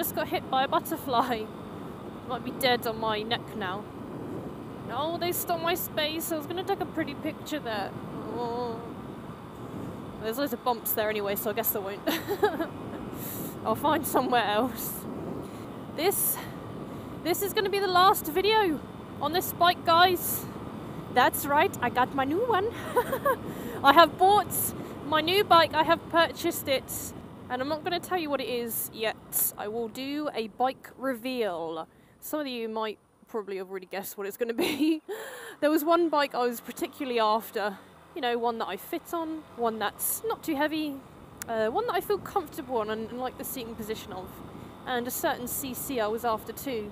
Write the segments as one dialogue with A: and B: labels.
A: just got hit by a butterfly. Might be dead on my neck now. Oh, they stole my space. I was going to take a pretty picture there. Oh. There's loads of bumps there anyway, so I guess I won't. I'll find somewhere else. This is going to be the last video on this bike, guys. That's right, I got my new one. I have bought my new bike. I have purchased it. And I'm not going to tell you what it is yet. I will do a bike reveal. Some of you might probably have already guessed what it's going to be. There was one bike I was particularly after. You know, one that I fit on, one that's not too heavy, one that I feel comfortable on and like the seating position of. And a certain CC I was after too.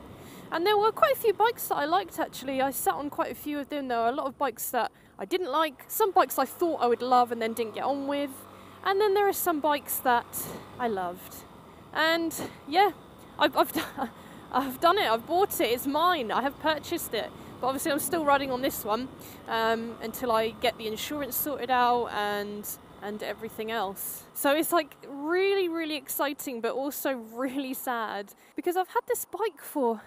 A: And there were quite a few bikes that I liked actually. I sat on quite a few of them. There were a lot of bikes that I didn't like. Some bikes I thought I would love and then didn't get on with. And then there are some bikes that I loved. And yeah, I've done it. I've bought it. It's mine. I have purchased it. But obviously I'm still riding on this one until I get the insurance sorted out and everything else. So it's like really, really exciting, but also really sad because I've had this bike for,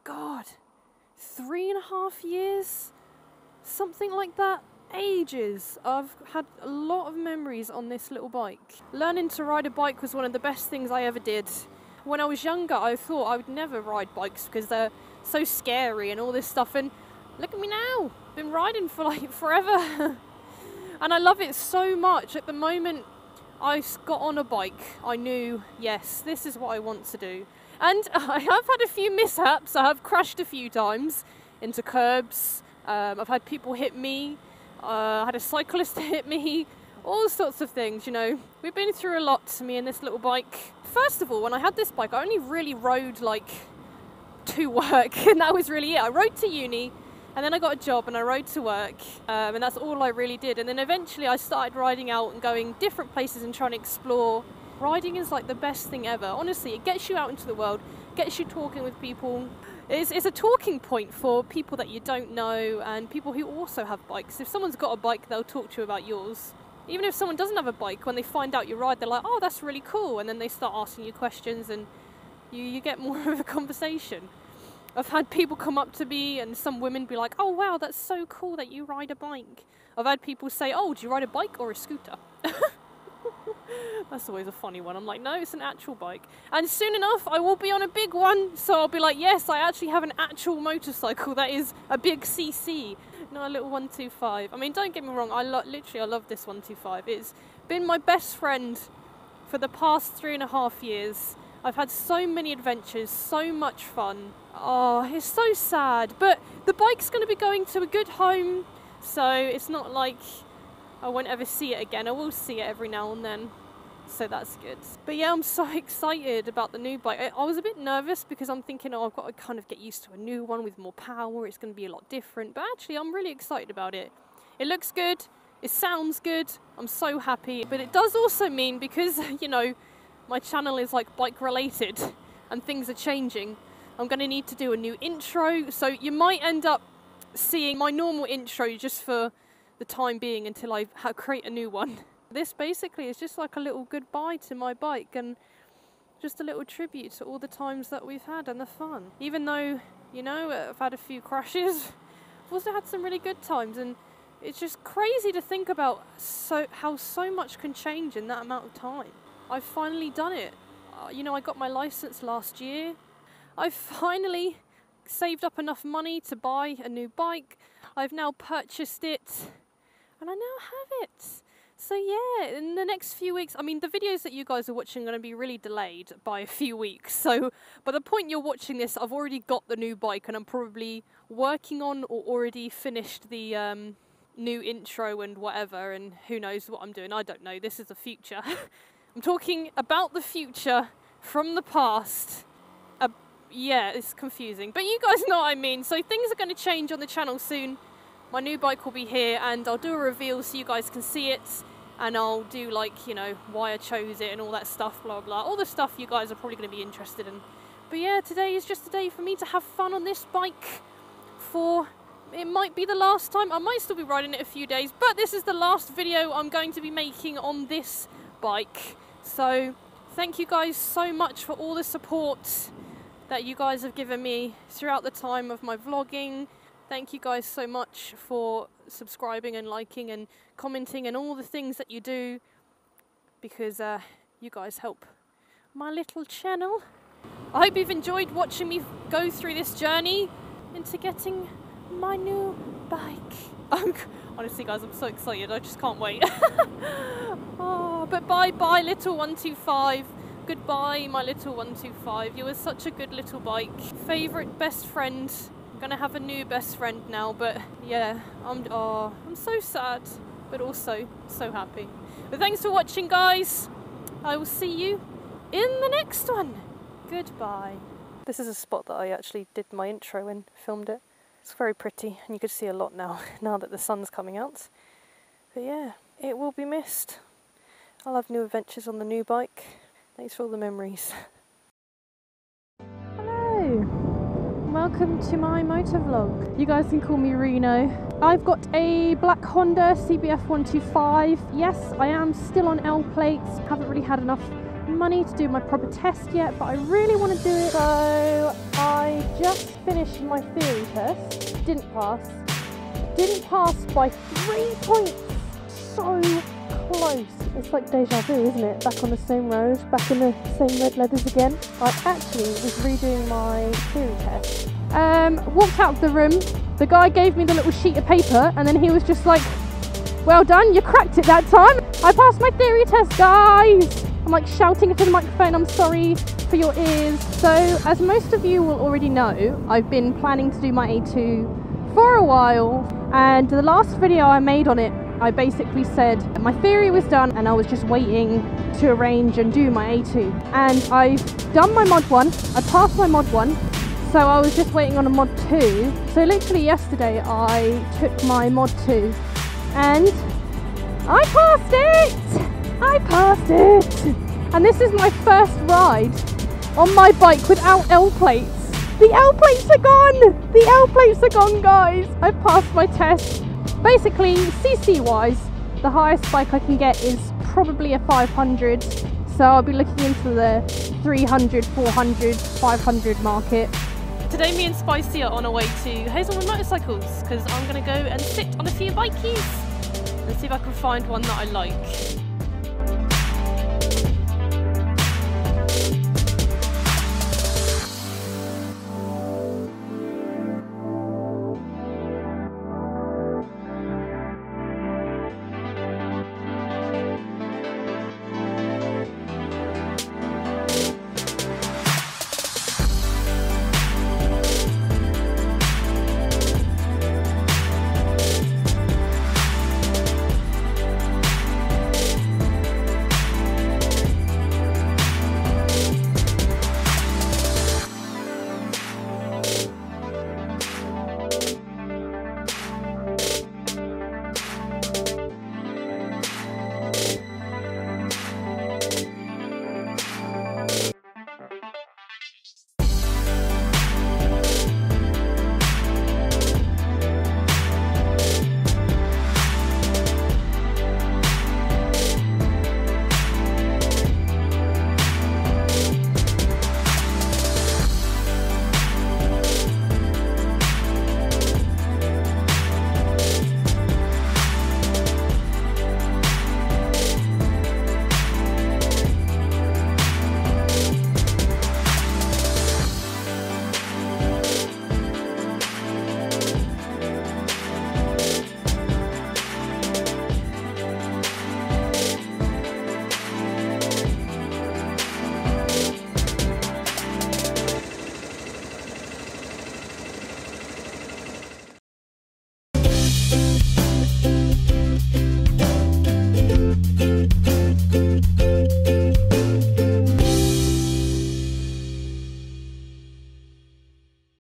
A: God, 3.5 years, something like that. Ages. I've had a lot of memories on this little bike. Learning to ride a bike was one of the best things I ever did. When I was younger, I thought I would never ride bikes because they're so scary and all this stuff, and look at me now. Been riding for like forever. And I love it so much. At the moment I got on a bike, I knew, yes, this is what I want to do. And I have had a few mishaps. I have crashed a few times into curbs. I've had people hit me. I had a cyclist hit me, all sorts of things, you know. We've been through a lot, me and this little bike. First of all, when I had this bike, I only really rode like to work, and that was really it. I rode to uni, and then I got a job and I rode to work, and that's all I really did. And then eventually I started riding out and going different places and trying to explore. Riding is like the best thing ever. Honestly, it gets you out into the world, gets you talking with people. It's a talking point for people that you don't know and people who also have bikes. If someone's got a bike, they'll talk to you about yours. Even if someone doesn't have a bike, when they find out you ride, they're like, oh, that's really cool. And then they start asking you questions and you get more of a conversation. I've had people come up to me and some women be like, oh, wow, that's so cool that you ride a bike. I've had people say, oh, do you ride a bike or a scooter? That's always a funny one. I'm like, no, it's an actual bike. And soon enough, I will be on a big one. So I'll be like, yes, I actually have an actual motorcycle that is a big CC, not a little 125. I mean, don't get me wrong. I love this 125. It's been my best friend for the past 3.5 years. I've had so many adventures, so much fun. Oh, it's so sad. But the bike's going to be going to a good home. So it's not like I won't ever see it again. I will see it every now and then. So that's good. But yeah, I'm so excited about the new bike. I was a bit nervous because I'm thinking, oh, I've got to kind of get used to a new one with more power. It's going to be a lot different. But actually, I'm really excited about it. It looks good. It sounds good. I'm so happy. But it does also mean, because, you know, my channel is like bike related and things are changing, I'm going to need to do a new intro. So you might end up seeing my normal intro just for the time being until I create a new one. This basically is just like a little goodbye to my bike and just a little tribute to all the times that we've had and the fun. Even though, you know, I've had a few crashes, I've also had some really good times, and it's just crazy to think about how so much can change in that amount of time. I've finally done it. You know, I got my license last year. I've finally saved up enough money to buy a new bike. I've now purchased it and I now have it. So yeah, in the next few weeks, I mean, the videos that you guys are watching are going to be really delayed by a few weeks. So by the point you're watching this, I've already got the new bike and I'm probably working on or already finished the new intro and whatever, and who knows what I'm doing. I don't know. This is the future. I'm talking about the future from the past. Yeah, it's confusing, but you guys know what I mean. So things are going to change on the channel soon. My new bike will be here and I'll do a reveal so you guys can see it. And I'll do, like, you know, why I chose it and all that stuff, blah, blah. All the stuff you guys are probably going to be interested in. But yeah, today is just a day for me to have fun on this bike for, it might be the last time. I might still be riding it a few days, but this is the last video I'm going to be making on this bike. So Thank you guys so much for all the support that you guys have given me throughout the time of my vlogging. Thank you guys so much for subscribing and liking and commenting and all the things that you do, because you guys help my little channel. I hope you've enjoyed watching me go through this journey into getting my new bike. Honestly guys, I'm so excited, I just can't wait. Oh, but bye little 125. Goodbye my little 125. You were such a good little bike. Favourite best friend. I'm gonna have a new best friend now, but yeah, I'm so sad, but also so happy. But thanks for watching guys. I will see you in the next one. Goodbye. This is a spot that I actually did my intro and filmed it. It's very pretty and you can see a lot now that the sun's coming out. But yeah, it will be missed. I'll have new adventures on the new bike. Thanks for all the memories. Hello! Welcome to my motor vlog. You guys can call me Reeno. I've got a black Honda CBF 125. Yes, I am still on L plates. Haven't really had enough money to do my proper test yet, but I really want to do it. So I just finished my theory test. Didn't pass. Didn't pass by 3 points. So close. It's like deja vu, isn't it? Back on the same road, back in the same red leathers again. I actually was redoing my theory test. Walked out of the room. The guy gave me the little sheet of paper and then he was just like, well done, you cracked it that time. I passed my theory test, guys. I'm like shouting into the microphone, I'm sorry for your ears. So, as most of you will already know, I've been planning to do my A2 for a while, and the last video I made on it, I basically said my theory was done and I was just waiting to arrange and do my A2. And I've done my mod 1, I passed my mod 1, so I was just waiting on a mod 2. So literally yesterday I took my mod 2 and I passed it! I passed it! And this is my first ride on my bike without L plates. The L plates are gone! The L plates are gone, guys! I've passed my test. Basically, CC wise, the highest bike I can get is probably a 500. So I'll be looking into the 300, 400, 500 market. Today me and Spicy are on our way to Hazelwood Motorcycles because I'm going to go and sit on a few bikies and see if I can find one that I like.